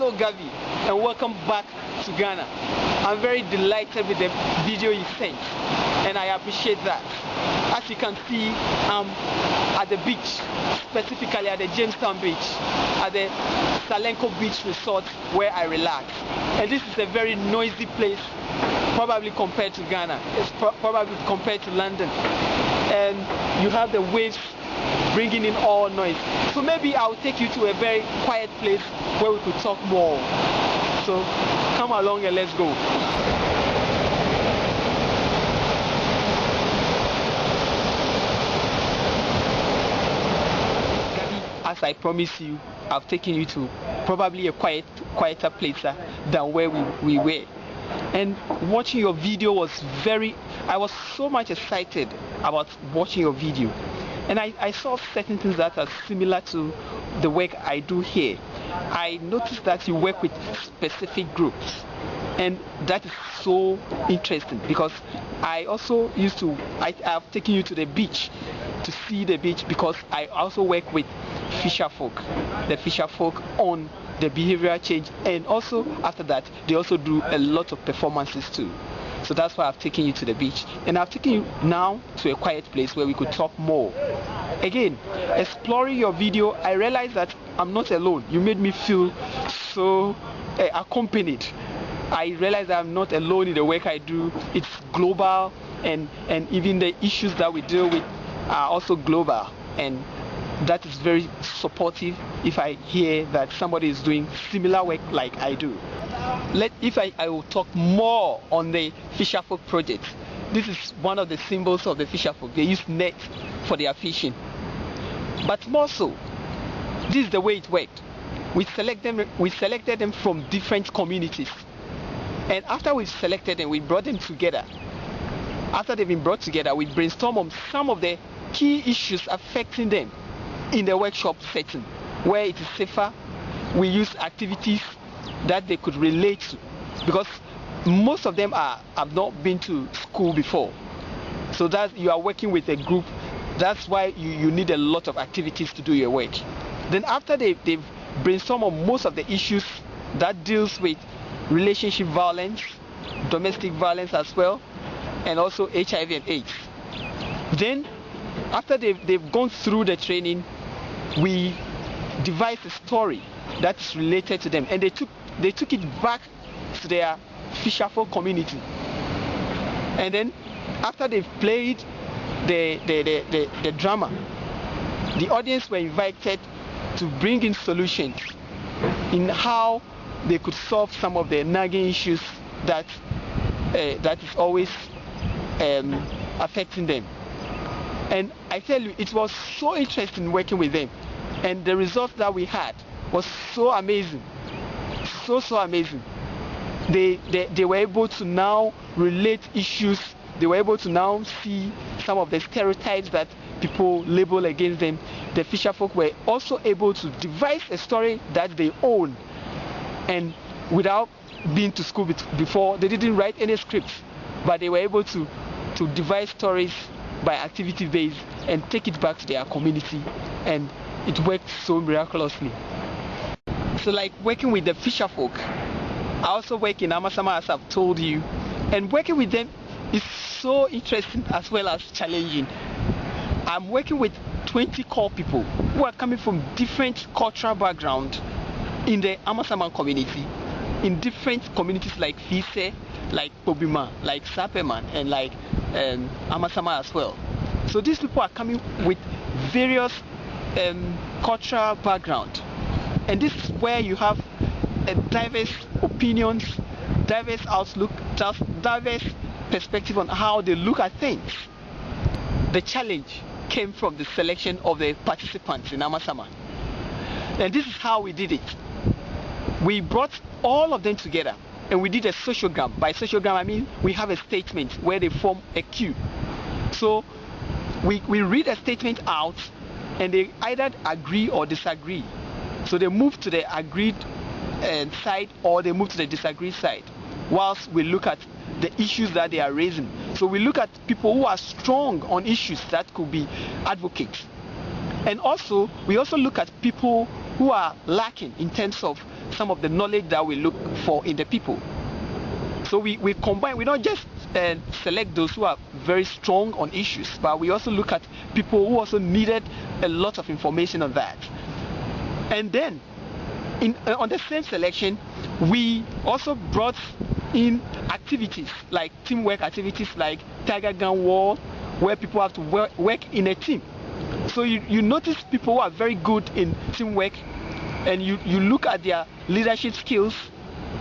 Hello Gabby, and welcome back to Ghana. I'm very delighted with the video you sent, and I appreciate that. As you can see, I'm at the beach, specifically at the Jamestown beach, at the Salenko Beach Resort where I relax. And this is a very noisy place, probably compared to Ghana. It's probably compared to London. And you have the waves bringing in all noise. So maybe I'll take you to a very quiet place where we could talk more. So come along and let's go. As I promised you, I've taken you to probably a quieter place than where we were. And watching your video was I was so much excited about watching your video. And I saw certain things that are similar to the work I do here. I noticed that you work with specific groups, and that is so interesting because I also I've taken you to the beach to see the beach because I also work with the fisher folk on the behavioral change, and also after that they also do a lot of performances too. So that's why I've taken you to the beach, and I've taken you now to a quiet place where we could talk more. Again, exploring your video, I realized that I'm not alone. You made me feel so accompanied. I realized that I'm not alone in the work I do. It's global, and even the issues that we deal with are also global, and that is very supportive if I hear that somebody is doing similar work like I do. I will talk more on the fisherfolk project. This is one of the symbols of the fisherfolk. They use nets for their fishing. But more so, this is the way it worked. We selected them from different communities. And after we selected them, we brought them together. After they've been brought together, we brainstormed on some of the key issues affecting them in the workshop setting, where it is safer. We use activities that they could relate to, because most of them have not been to school before. So that you are working with a group, that's why you need a lot of activities to do your work. Then after they've brainstormed on most of the issues that deals with relationship violence, domestic violence as well, and also HIV and AIDS. Then after they've gone through the training, we devised a story that's related to them, and they took it back to their fisherfolk community. And then after they've played the drama, the audience were invited to bring in solutions in how they could solve some of the nagging issues that is always affecting them. And I tell you, it was so interesting working with them, and the results that we had was so amazing, so amazing. They were able to now relate issues. They were able to now see some of the stereotypes that people label against them. The fisherfolk were also able to devise a story that they own, and without being to school before, they didn't write any scripts, but they were able to devise stories by activity based and take it back to their community, and it worked so miraculously. So like working with the fisherfolk, I also work in Amasama, as I've told you, and working with them is so interesting as well as challenging. I'm working with 20 core people who are coming from different cultural backgrounds in the Amasama community, in different communities like Fise, like Pobima, like Sapeman, and like Amasama as well. So these people are coming with various cultural background, and this is where you have diverse opinions, diverse outlook, diverse perspective on how they look at things. The challenge came from the selection of the participants in Amasama, and this is how we did it. We brought all of them together, and we did a sociogram. By sociogram, I mean we have a statement where they form a queue. So we read a statement out, and they either agree or disagree. So they move to the agreed side, or they move to the disagreed side, whilst we look at the issues that they are raising. So we look at people who are strong on issues that could be advocates. And also, we also look at people who are lacking in terms of some of the knowledge that we look for in the people. So we combine, we don't just select those who are very strong on issues, but we also look at people who also needed a lot of information on that. And then on the same selection, we also brought in activities like teamwork activities like Tiger Gun War, where people have to work in a team. So you notice people who are very good in teamwork, and you look at their leadership skills,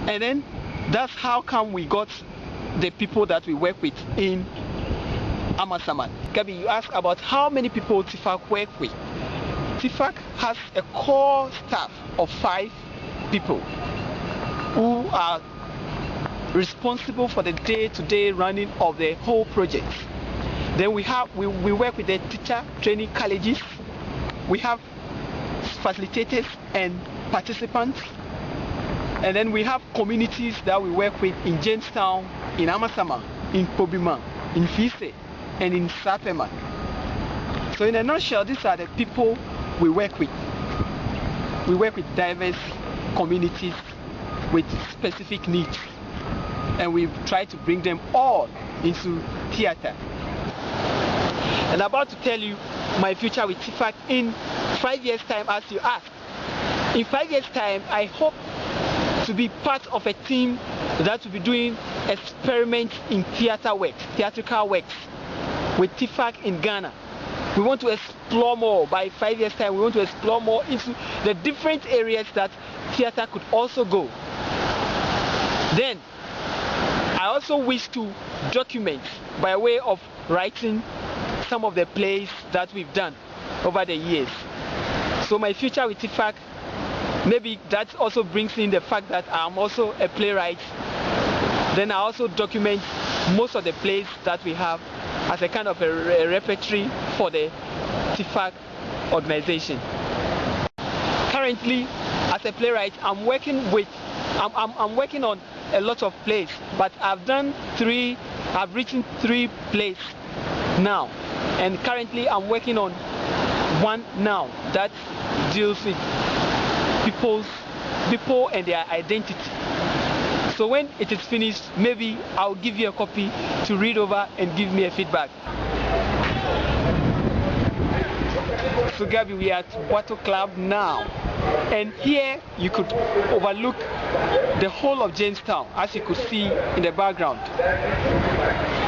and then that's how come we got the people that we work with in Amasaman. Gabby, you asked about how many people TIFAC work with. TIFAC has a core staff of 5 people who are responsible for the day-to-day running of the whole project. Then we work with the teacher training colleges. We have facilitators and participants. And then we have communities that we work with in Jamestown, in Amasama, in Pobima, in Fise, and in Sapema. So in a nutshell, these are the people we work with. We work with diverse communities with specific needs, and we try to bring them all into theater. And I'm about to tell you my future with TIFAC in 5 years' time, as you asked. In 5 years' time, I hope to be part of a team that will be doing experiments in theatrical works with TIFAC in Ghana. We want to explore more. By 5 years' time, we want to explore more into the different areas that theater could also go. Then, I also wish to document by way of writing some of the plays that we've done over the years. So my future with TIFAC, maybe that also brings in the fact that I'm also a playwright. Then I also document most of the plays that we have as a kind of a repertory for the TIFAC organization. Currently, as a playwright, I'm working on a lot of plays, but I've written 3 plays now, and currently I'm working on one now that deals with people and their identity. So when it is finished, maybe I'll give you a copy to read over and give me a feedback. So Gabby, we are at Wattle Club now, and here you could overlook the whole of Jamestown, as you could see in the background.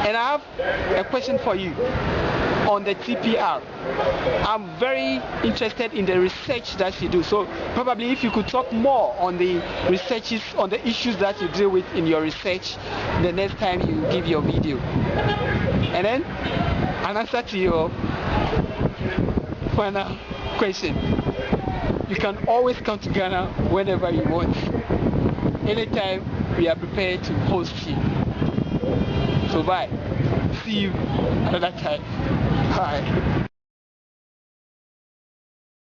And I have a question for you on the TPR. I'm very interested in the research that you do, so probably if you could talk more on the researches, on the issues that you deal with in your research the next time you give your video. And then an answer to your final question. You can always come to Ghana whenever you want. Anytime, we are prepared to host you. So bye. See you another time. Bye.